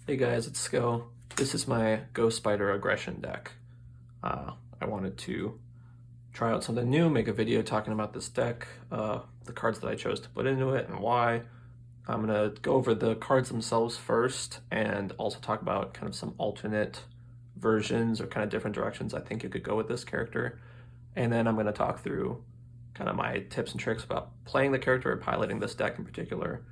Hey guys, it's Sko. This is my Ghost Spider Aggression deck. I wanted to try out something new, make a video talking about this deck, the cards that I chose to put into it and why. I'm going to go over the cards themselves first and also talk about kind of some alternate versions or kind of different directions I think you could go with this character. And then I'm going to talk through kind of my tips and tricks about playing the character or piloting this deck in particular.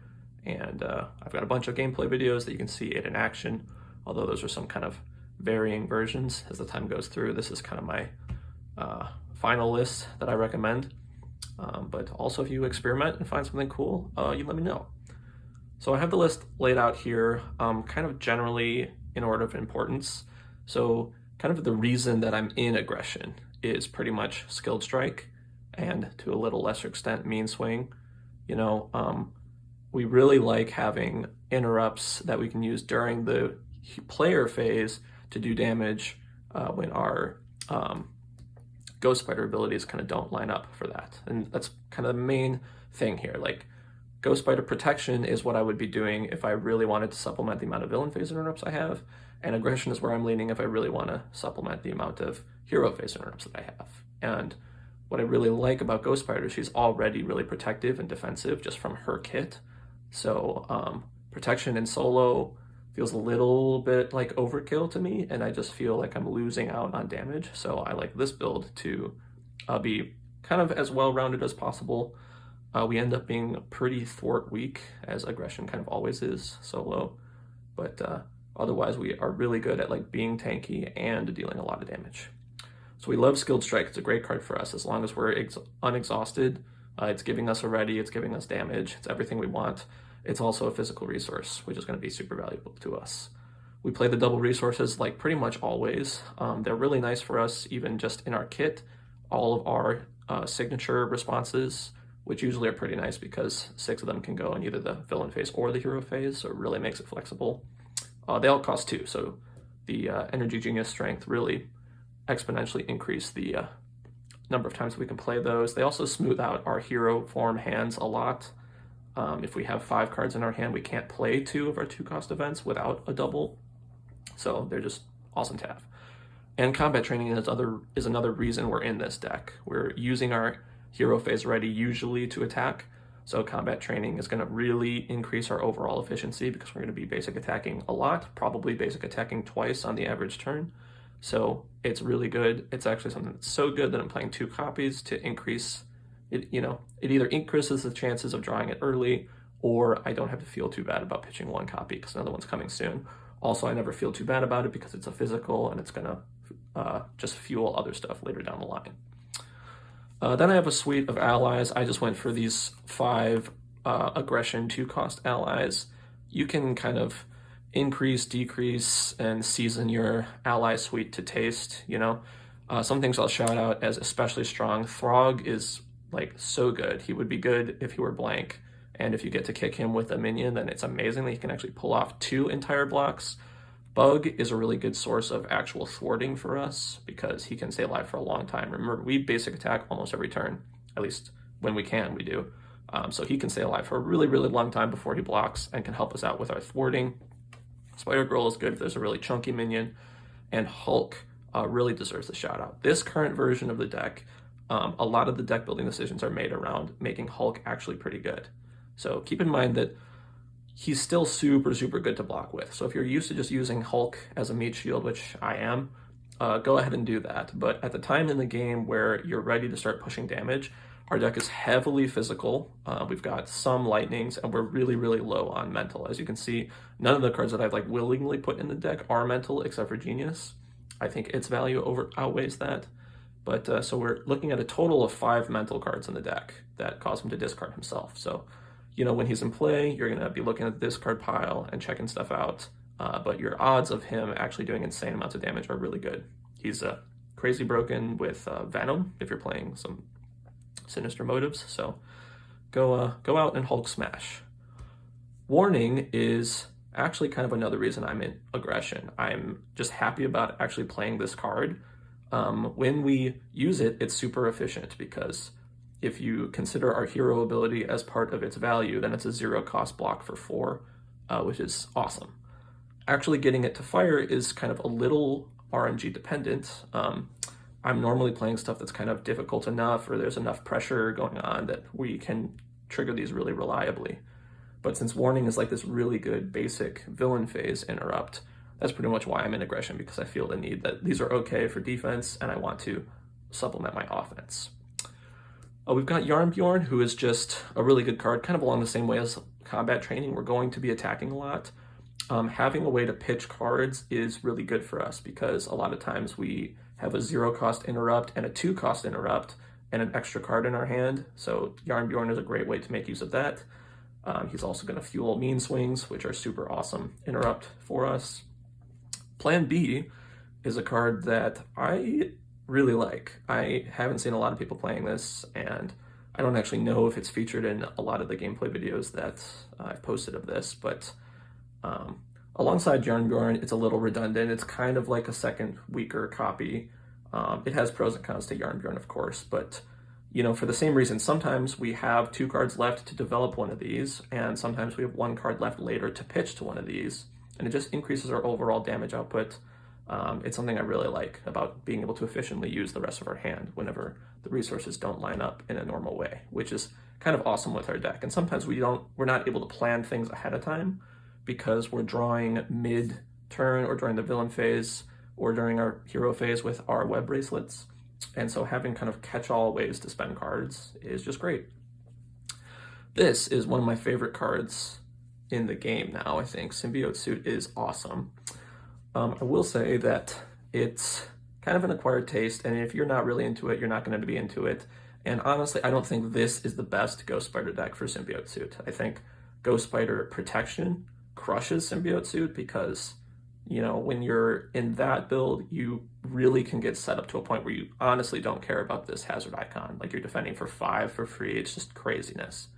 And I've got a bunch of gameplay videos that you can see it in action, although those are some kind of varying versions as the time goes through. This is kind of my final list that I recommend. But also if you experiment and find something cool, you let me know. So I have the list laid out here kind of generally in order of importance. So kind of the reason that I'm in aggression is pretty much skilled strike and to a little lesser extent mean swing. You know, we really like having interrupts that we can use during the player phase to do damage when our Ghost Spider abilities kind of don't line up for that. And that's kind of the main thing here. Like, Ghost Spider protection is what I would be doing if I really wanted to supplement the amount of villain phase interrupts I have, and aggression is where I'm leaning if I really want to supplement the amount of hero phase interrupts that I have. And what I really like about Ghost Spider, she's already really protective and defensive just from her kit. So protection in solo feels a little bit like overkill to me, and I just feel like I'm losing out on damage. So I like this build to be kind of as well-rounded as possible. We end up being pretty thwart weak, as aggression kind of always is solo, but otherwise we are really good at like being tanky and dealing a lot of damage. So we love Skilled Strike. It's a great card for us as long as we're unexhausted. It's giving us a ready, it's giving us damage, it's everything we want. It's also a physical resource, which is going to be super valuable to us. We play the double resources like pretty much always. They're really nice for us even just in our kit. All of our signature responses, which usually are pretty nice because 6 of them can go in either the villain phase or the hero phase, so it really makes it flexible. They all cost 2, so the Energy Genius strength really exponentially increase the number of times we can play those. They also smooth out our hero form hands a lot. If we have 5 cards in our hand, we can't play 2 of our 2-cost events without a double, so they're just awesome to have. And combat training is another reason we're in this deck. We're using our hero phase ready usually to attack, so combat training is going to really increase our overall efficiency because we're going to be basic attacking a lot, probably basic attacking twice on the average turn. So it's really good. It's actually something that's so good that I'm playing 2 copies to increase it. You know, it either increases the chances of drawing it early, or I don't have to feel too bad about pitching 1 copy because another one's coming soon. Also, I never feel too bad about it because it's a physical and it's gonna just fuel other stuff later down the line. Then I have a suite of allies. I just went for these 5 aggression 2-cost allies. You can kind of increase, decrease, and season your ally suite to taste, you know. Some things I'll shout out as especially strong. Throg is like so good. He would be good if he were blank, and if you get to kick him with a minion, then it's amazing that he can actually pull off 2 entire blocks. Bug is a really good source of actual thwarting for us because he can stay alive for a long time. Remember, we basic attack almost every turn, at least when we can, we do. So he can stay alive for a really, really long time before he blocks and can help us out with our thwarting. Spider-Girl is good if there's a really chunky minion, and Hulk really deserves a shout out. This current version of the deck, a lot of the deck building decisions are made around making Hulk actually pretty good. So keep in mind that he's still super, super good to block with. So if you're used to just using Hulk as a meat shield, which I am, go ahead and do that. But at the time in the game where you're ready to start pushing damage, our deck is heavily physical. We've got some lightnings, and we're really, really low on mental. As you can see, none of the cards that I've like willingly put in the deck are mental except for Genius. I think its value outweighs that. But so we're looking at a total of 5 mental cards in the deck that cause him to discard himself. So, you know, when he's in play, you're going to be looking at this card pile and checking stuff out. But your odds of him actually doing insane amounts of damage are really good. He's crazy broken with Venom if you're playing some sinister motives. So go out and Hulk smash. Warning is actually kind of another reason I'm in aggression. I'm just happy about actually playing this card. When we use it, it's super efficient because if you consider our hero ability as part of its value, then it's a 0-cost block for 4, which is awesome. actually getting it to fire is kind of a little RNG dependent. I'm normally playing stuff that's kind of difficult enough, or there's enough pressure going on that we can trigger these really reliably. But since warning is like this really good basic villain phase interrupt, that's pretty much why I'm in aggression, because I feel the need that these are okay for defense and I want to supplement my offense. We've got Yarnbjorn, who is just a really good card, kind of along the same way as combat training. We're going to be attacking a lot. Having a way to pitch cards is really good for us, because a lot of times we have a 0-cost interrupt and a 2-cost interrupt and an extra card in our hand. So Yarnbjorn is a great way to make use of that. He's also going to fuel mean swings, which are super awesome interrupt for us. Plan B is a card that I really like. I haven't seen a lot of people playing this, and I don't actually know if it's featured in a lot of the gameplay videos that I've posted of this, but alongside Yarnbjorn, it's a little redundant. It's kind of like a second, weaker copy. It has pros and cons to Yarnbjorn, of course, but you know, for the same reason, sometimes we have 2 cards left to develop one of these, and sometimes we have 1 card left later to pitch to one of these, and it just increases our overall damage output. It's something I really like about being able to efficiently use the rest of our hand whenever the resources don't line up in a normal way, which is kind of awesome with our deck. And sometimes we're not able to plan things ahead of time because we're drawing mid-turn or during the villain phase or during our hero phase with our web bracelets. And so having kind of catch-all ways to spend cards is just great. This is one of my favorite cards in the game now, I think. Symbiote Suit is awesome. I will say that it's kind of an acquired taste, and if you're not really into it, you're not going to be into it. And honestly, I don't think this is the best Ghost Spider deck for Symbiote Suit. I think Ghost Spider Protection crushes Symbiote Suit because, you know, when you're in that build, you really can get set up to a point where you honestly don't care about this hazard icon. Like, you're defending for 5 for free. It's just craziness.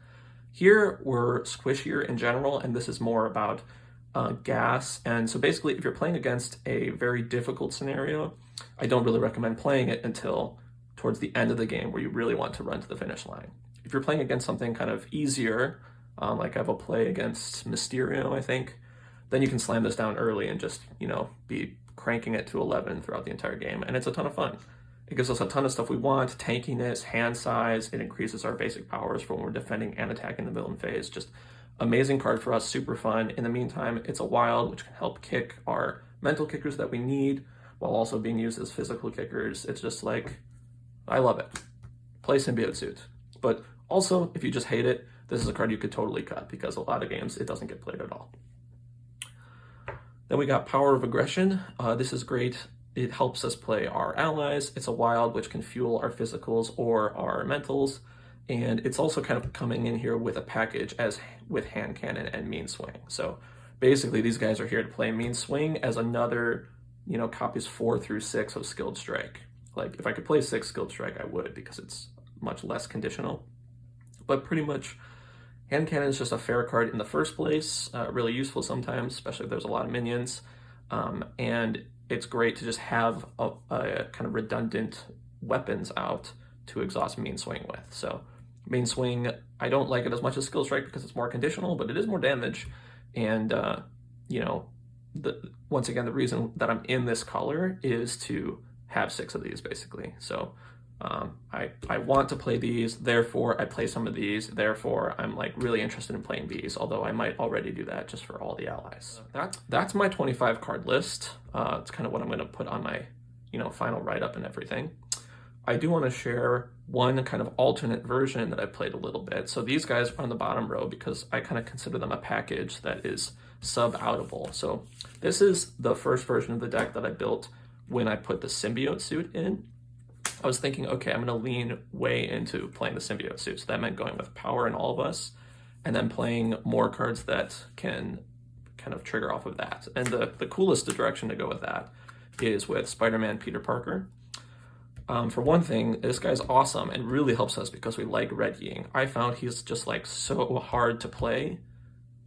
Here, we're squishier in general, and this is more about gas. And so basically, if you're playing against a very difficult scenario, I don't really recommend playing it until towards the end of the game where you really want to run to the finish line. If you're playing against something kind of easier, like I have a play against Mysterio, I think, then you can slam this down early and just, you know, be cranking it to 11 throughout the entire game. And it's a ton of fun. It gives us a ton of stuff we want: tankiness, hand size. It increases our basic powers for when we're defending and attacking the villain phase. Just amazing card for us, super fun. In the meantime, it's a wild, which can help kick our mental kickers that we need while also being used as physical kickers. It's just like, I love it. Play Symbiote Suit. But also, if you just hate it, this is a card you could totally cut, because a lot of games it doesn't get played at all. Then we got Power of Aggression. This is great. It helps us play our allies. It's a wild, which can fuel our physicals or our mentals. And it's also kind of coming in here with a package as with Hand Cannon and Mean Swing. So basically, these guys are here to play Mean Swing as another, you know, copies 4 through 6 of Skilled Strike. Like, if I could play 6 Skilled Strike, I would, because it's much less conditional. But pretty much, Hand Cannon is just a fair card in the first place, really useful sometimes, especially if there's a lot of minions. And it's great to just have a kind of redundant weapons out to exhaust Mean Swing with. So Mean Swing, I don't like it as much as Skill Strike because it's more conditional, but it is more damage. And, you know, once again, the reason that I'm in this color is to have 6 of these, basically. So I want to play these, therefore I play some of these, therefore I'm like really interested in playing these, although I might already do that just for all the allies. That's my 25 card list. It's kind of what I'm going to put on my, you know, final write-up and everything. I do want to share one kind of alternate version that I played a little bit. So these guys are on the bottom row because I kind of consider them a package that is sub-outable. So this is the first version of the deck that I built when I put the Symbiote Suit in. I was thinking, okay, I'm going to lean way into playing the Symbiote Suit. So that meant going with Power in All of Us, and then playing more cards that can kind of trigger off of that. And the coolest direction to go with that is with Spider-Man Peter Parker. For one thing, this guy's awesome and really helps us because we like Red Ying. I found he's just like so hard to play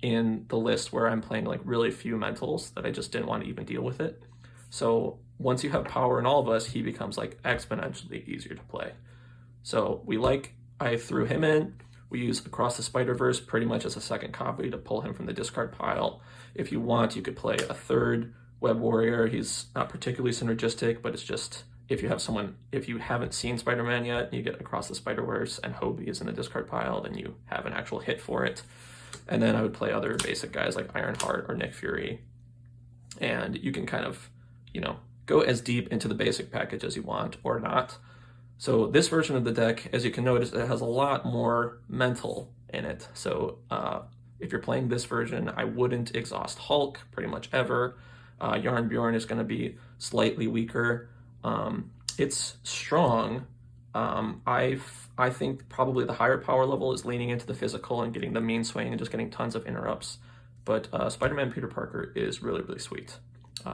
in the list where I'm playing like really few mentals that I just didn't want to even deal with it. So once you have Power in All of Us, he becomes like exponentially easier to play. So I threw him in. We use Across the Spider-Verse pretty much as a second copy to pull him from the discard pile. If you want, you could play a third Web Warrior. He's not particularly synergistic, but it's just if you haven't seen Spider-Man yet, you get Across the Spider-Verse and Hobie is in the discard pile, then you have an actual hit for it. And then I would play other basic guys like Ironheart or Nick Fury. And you can kind of, go as deep into the basic package as you want or not. So this version of the deck, as you can notice, it has a lot more mental in it. So if you're playing this version, I wouldn't exhaust Hulk pretty much ever. Yarn Bjorn is going to be slightly weaker. It's strong. I think probably the higher power level is leaning into the physical and getting the mean swing and just getting tons of interrupts. But Spider-Man Peter Parker is really, really sweet.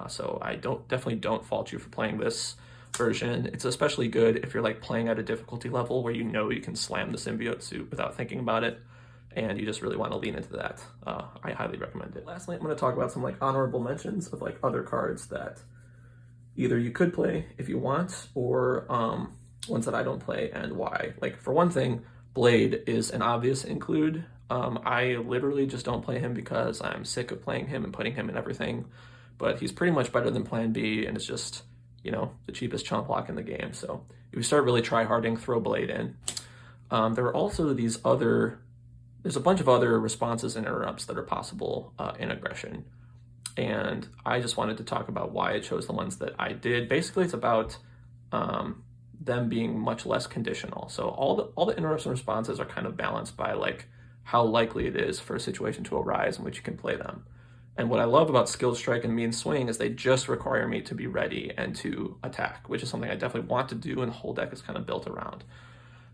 So I definitely don't fault you for playing this version. It's especially good if you're like playing at a difficulty level where you can slam the symbiote suit without thinking about it, and you just really want to lean into that. I highly recommend it. Lastly, I'm going to talk about some like honorable mentions of like other cards that either you could play if you want, or ones that I don't play and why. Like for one thing, Blade is an obvious include. I literally just don't play him because I'm sick of playing him and putting him in everything, but he's pretty much better than Plan B, and it's just, the cheapest chump block in the game. So if you start really try-harding, throw Blade in. There are also there's a bunch of other responses and interrupts that are possible in aggression. And I just wanted to talk about why I chose the ones that I did. Basically, it's about them being much less conditional. So all the interrupts and responses are kind of balanced by like how likely it is for a situation to arise in which you can play them. And what I love about Skilled Strike and Mean Swing is they just require me to be ready and to attack, which is something I definitely want to do, and the whole deck is kind of built around.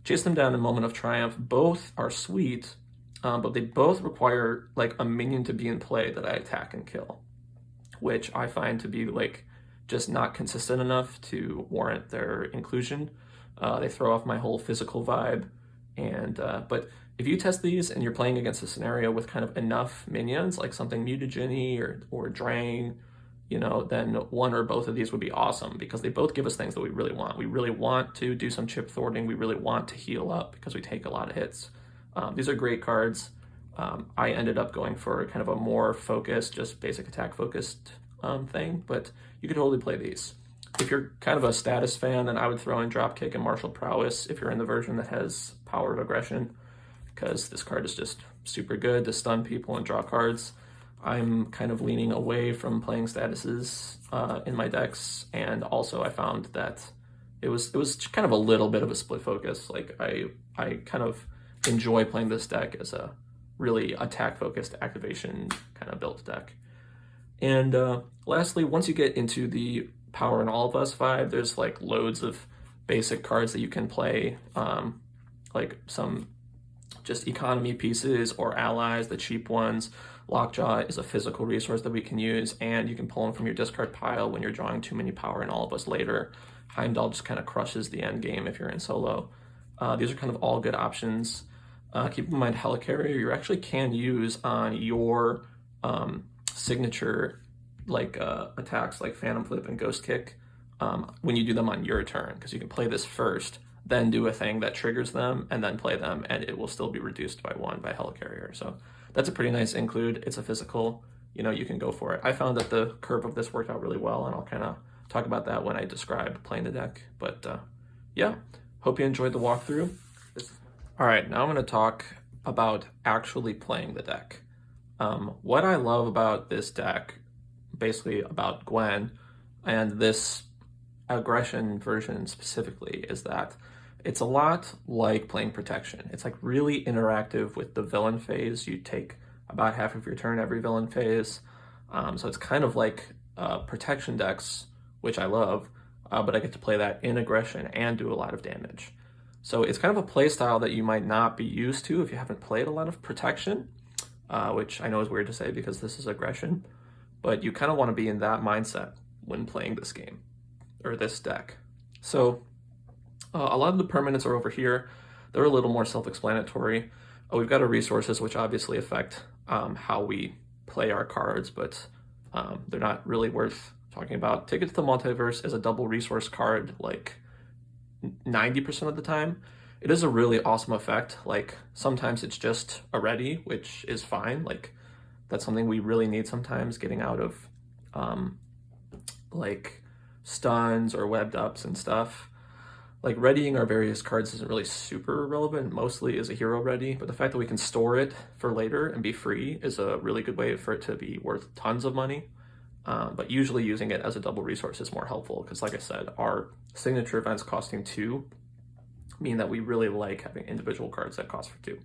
Chase Them Down and Moment of Triumph, both are sweet, but they both require like a minion to be in play that I attack and kill, which I find to be like just not consistent enough to warrant their inclusion. They throw off my whole physical vibe, and but if you test these and you're playing against a scenario with kind of enough minions, like something Mutageny or Drain, then one or both of these would be awesome because they both give us things that we really want. We really want to do some chip thwarting. We really want to heal up because we take a lot of hits. These are great cards. I ended up going for kind of a more focused, just basic attack focused thing, but you could totally play these. If you're kind of a status fan, then I would throw in Dropkick and Martial Prowess if you're in the version that has Power of Aggression, because this card is just super good to stun people and draw cards. I'm kind of leaning away from playing statuses in my decks, and also I found that it was kind of a little bit of a split focus. Like I kind of enjoy playing this deck as a really attack-focused activation kind of built deck. And lastly, once you get into the Power in All of Us vibe, there's like loads of basic cards that you can play, like some just economy pieces or allies, the cheap ones. Lockjaw is a physical resource that we can use, and you can pull them from your discard pile when you're drawing too many Power in All of Us later. Heimdall just kind of crushes the end game if you're in solo. These are kind of all good options. Keep in mind, Helicarrier you actually can use on your signature attacks like Phantom Flip and Ghost Kick when you do them on your turn, because you can play this first, then do a thing that triggers them, and then play them, and it will still be reduced by 1 by Helicarrier. So that's a pretty nice include. It's a physical, you can go for it. I found that the curve of this worked out really well, and I'll kind of talk about that when I describe playing the deck. But yeah, hope you enjoyed the walkthrough. All right, now I'm going to talk about actually playing the deck. What I love about this deck, basically about Gwen, and this aggression version specifically, is that it's a lot like playing Protection. It's like really interactive with the villain phase. You take about half of your turn every villain phase. So it's kind of like Protection decks, which I love, but I get to play that in aggression and do a lot of damage. So it's kind of a play style that you might not be used to if you haven't played a lot of Protection, which I know is weird to say because this is aggression, but you kind of want to be in that mindset when playing this game, or this deck. So a lot of the permanents are over here. They're a little more self-explanatory. We've got our resources, which obviously affect how we play our cards, but they're not really worth talking about. Ticket to the Multiverse is a double resource card like 90% of the time, It is a really awesome effect. Like sometimes it's just a ready, which is fine. Like that's something we really need sometimes, getting out of like stuns or webbed ups and stuff. Like readying our various cards isn't really super relevant, mostly is a hero ready, but the fact that we can store it for later and be free is a really good way for it to be worth tons of money. But usually using it as a double resource is more helpful because, like I said, our signature events costing 2 mean that we really like having individual cards that cost for 2.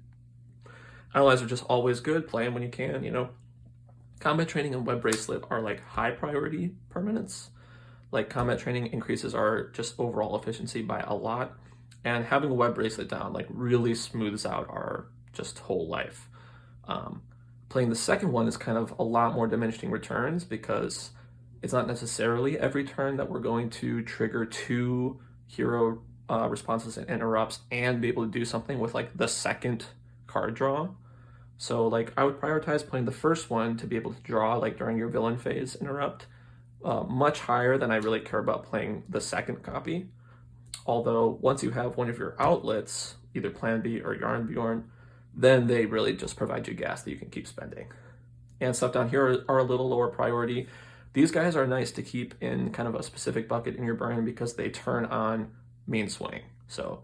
Allies are just always good, play them when you can, you know. Combat Training and Web Bracelet are like high priority permanents. Like combat training increases our just overall efficiency by a lot, and having a web bracelet down like really smooths out our just whole life. Playing the second one is kind of a lot more diminishing returns because it's not necessarily every turn that we're going to trigger 2 hero responses and interrupts and be able to do something with like the second card draw. So like I would prioritize playing the first one to be able to draw like during your villain phase interrupt, much higher than I really care about playing the second copy. Although once you have one of your outlets, either Plan B or Yarnbjorn, then they really just provide you gas that you can keep spending. And stuff down here are a little lower priority. These guys are nice to keep in kind of a specific bucket in your burn because they turn on mean swing. So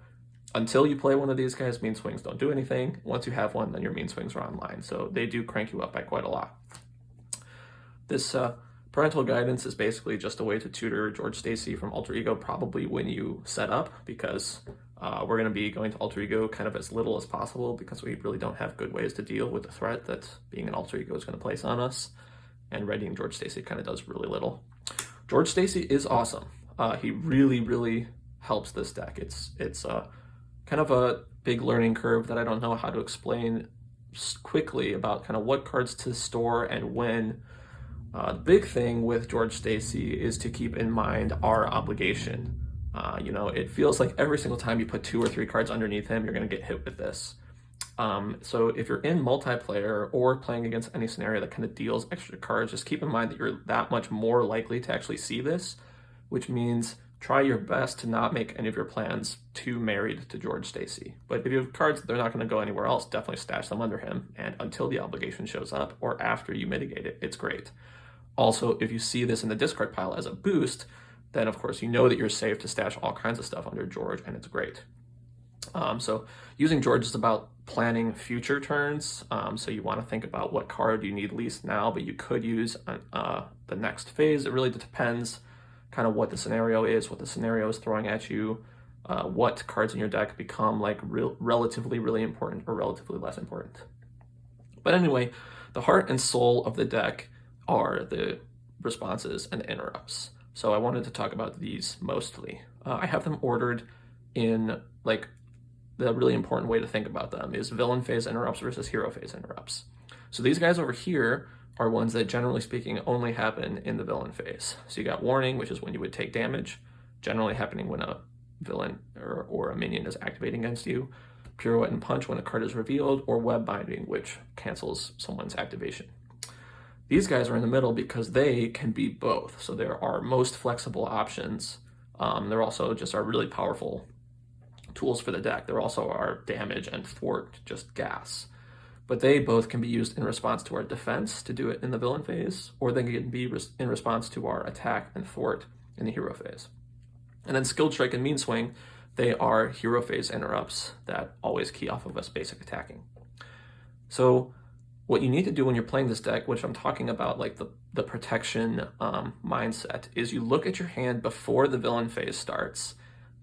until you play one of these guys, mean swings don't do anything. Once you have one, then your mean swings are online. So they do crank you up by quite a lot. This parental guidance is basically just a way to tutor George Stacy from Alter Ego probably when you set up, because we're going to be going to Alter Ego kind of as little as possible because we really don't have good ways to deal with the threat that being an Alter Ego is going to place on us. And readying George Stacy kind of does really little. George Stacy is awesome. He really, really helps this deck. It's kind of a big learning curve that I don't know how to explain quickly about kind of what cards to store and when. The big thing with George Stacy is to keep in mind our obligation. You know, it feels like every single time you put 2 or 3 cards underneath him, you're going to get hit with this. So if you're in multiplayer or playing against any scenario that kind of deals extra cards, just keep in mind that you're that much more likely to actually see this, which means try your best to not make any of your plans too married to George Stacy. But if you have cards that they're not going to go anywhere else, definitely stash them under him. And until the obligation shows up or after you mitigate it, it's great. Also, if you see this in the discard pile as a boost, then of course you know that you're safe to stash all kinds of stuff under George, and it's great. So using George is about planning future turns. So you want to think about what card you need least now, but you could use the next phase. It really depends kind of what the scenario is, what the scenario is throwing at you, what cards in your deck become like relatively really important or relatively less important. But anyway, the heart and soul of the deck are the responses and the interrupts. So I wanted to talk about these mostly. I have them ordered in like the really important way to think about them is villain phase interrupts versus hero phase interrupts. So these guys over here are ones that generally speaking only happen in the villain phase. So you got warning, which is when you would take damage, generally happening when a villain or a minion is activating against you. Pirouette and punch when a card is revealed, or web binding, which cancels someone's activation. These guys are in the middle because they can be both. So they're our most flexible options. They're also just our really powerful tools for the deck. They're also our damage and thwart, just gas. But they both can be used in response to our defense to do it in the villain phase, or they can be in response to our attack and thwart in the hero phase. And then skilled strike and mean swing, they are hero phase interrupts that always key off of us basic attacking. So what you need to do when you're playing this deck, which I'm talking about like the protection mindset, is you look at your hand before the villain phase starts,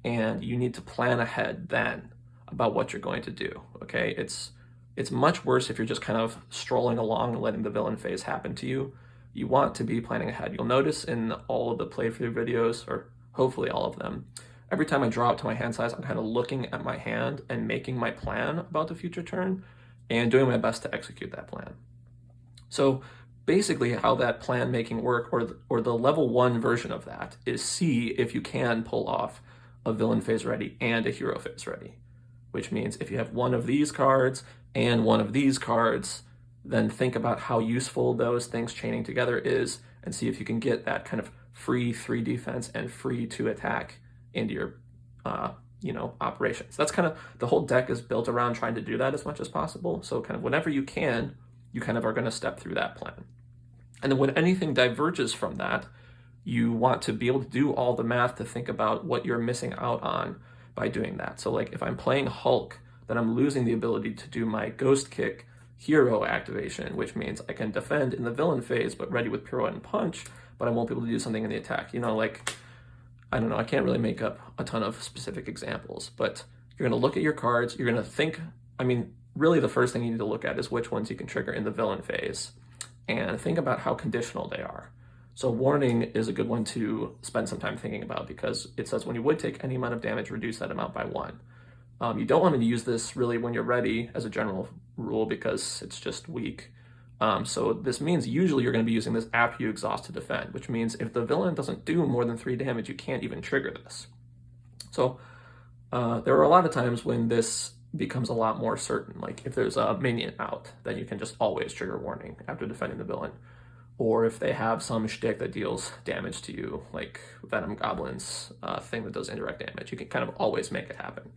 and you need to plan ahead then about what you're going to do, okay? It's much worse if you're just kind of strolling along and letting the villain phase happen to you. You want to be planning ahead. You'll notice in all of the playthrough videos, or hopefully all of them, every time I draw up to my hand size, I'm kind of looking at my hand and making my plan about the future turn and doing my best to execute that plan. So basically how that plan making work, or the level 1 version of that, is see if you can pull off a villain phase ready and a hero phase ready, which means if you have one of these cards and one of these cards, then think about how useful those things chaining together is and see if you can get that kind of free 3 defense and free 2 attack into your you know, operations. That's kind of, the whole deck is built around trying to do that as much as possible. So kind of whenever you can, you kind of are going to step through that plan. And then when anything diverges from that, you want to be able to do all the math to think about what you're missing out on by doing that. So like if I'm playing Hulk, then I'm losing the ability to do my Ghost Kick hero activation, which means I can defend in the villain phase, but ready with pirouette and punch, but I won't be able to do something in the attack. You know, like, I don't know, I can't really make up a ton of specific examples, but you're going to look at your cards, you're going to think, I mean, really the first thing you need to look at is which ones you can trigger in the villain phase, and think about how conditional they are. So warning is a good one to spend some time thinking about, because it says when you would take any amount of damage, reduce that amount by 1. You don't want to use this really when you're ready as a general rule, because it's just weak. So this means usually you're going to be using this after you exhaust to defend, which means if the villain doesn't do more than 3 damage, you can't even trigger this. So there are a lot of times when this becomes a lot more certain. Like if there's a minion out, then you can just always trigger warning after defending the villain. Or if they have some shtick that deals damage to you, like Venom Goblin's thing that does indirect damage, you can kind of always make it happen.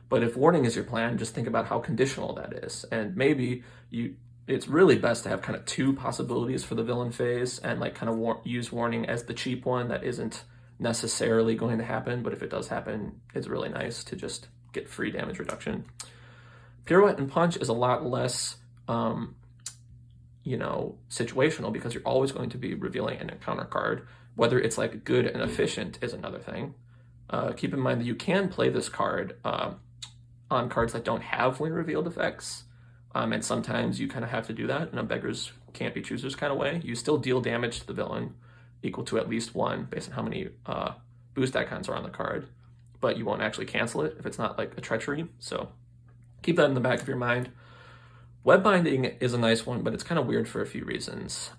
But if warning is your plan, just think about how conditional that is. And maybe it's really best to have kind of 2 possibilities for the villain phase, and like kind of use warning as the cheap one that isn't necessarily going to happen, but if it does happen, it's really nice to just get free damage reduction. Pirouette and punch is a lot less you know, situational, because you're always going to be revealing an encounter card. Whether it's like good and efficient is another thing. Keep in mind that you can play this card on cards that don't have when revealed effects, and sometimes you kind of have to do that in a beggars can't be choosers kind of way. You still deal damage to the villain equal to at least 1 based on how many boost icons are on the card, but you won't actually cancel it if it's not like a treachery. So keep that in the back of your mind. Web binding is a nice one, but it's kind of weird for a few reasons.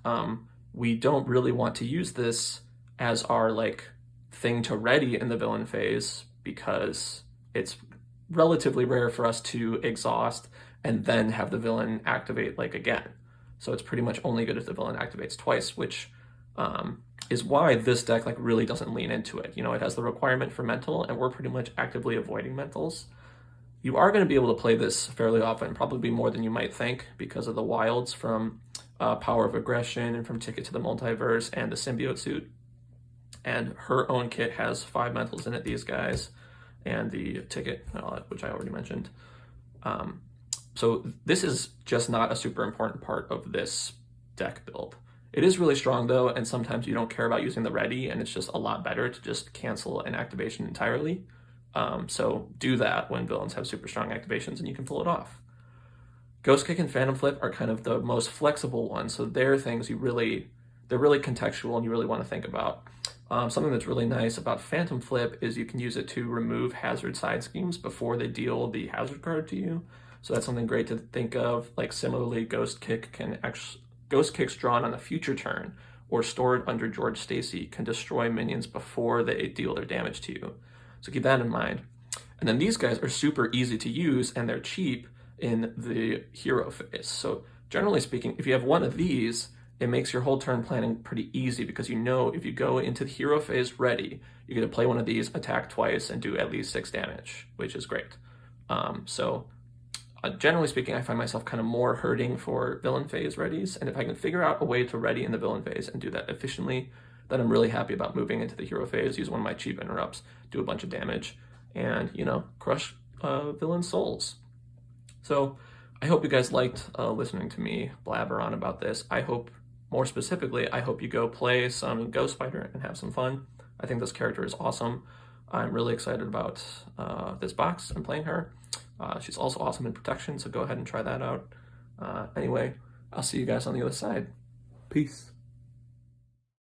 We don't really want to use this as our like thing to ready in the villain phase, because it's relatively rare for us to exhaust and then have the villain activate like again. So it's pretty much only good if the villain activates twice, which is why this deck like really doesn't lean into it. You know, it has the requirement for mental, and we're pretty much actively avoiding mentals. You are going to be able to play this fairly often, probably more than you might think, because of the wilds from Power of Aggression and from Ticket to the Multiverse and the Symbiote suit. And her own kit has 5 mentals in it, these guys, and the ticket, which I already mentioned. So this is just not a super important part of this deck build. It is really strong though, and sometimes you don't care about using the ready, and it's just a lot better to just cancel an activation entirely. So do that when villains have super strong activations and you can pull it off. Ghost Kick and Phantom Flip are kind of the most flexible ones, so they're things they're really contextual and you really want to think about. Something that's really nice about Phantom Flip is you can use it to remove hazard side schemes before they deal the hazard card to you. So that's something great to think of. Like similarly, Ghost Kicks drawn on a future turn or stored under George Stacy can destroy minions before they deal their damage to you. So keep that in mind. And then these guys are super easy to use and they're cheap in the hero phase. So generally speaking, if you have one of these, it makes your whole turn planning pretty easy, because you know if you go into the hero phase ready, you're going to play one of these, attack twice, and do at least 6 damage, which is great. Generally speaking, I find myself kind of more hurting for villain phase readies, and if I can figure out a way to ready in the villain phase and do that efficiently, then I'm really happy about moving into the hero phase, use one of my cheap interrupts, do a bunch of damage, and, you know, crush villain souls. So I hope you guys liked listening to me blabber on about this. More specifically, I hope you go play some Ghost Spider and have some fun. I think this character is awesome. I'm really excited about this box and playing her. She's also awesome in protection, so go ahead and try that out. Anyway, I'll see you guys on the other side. Peace.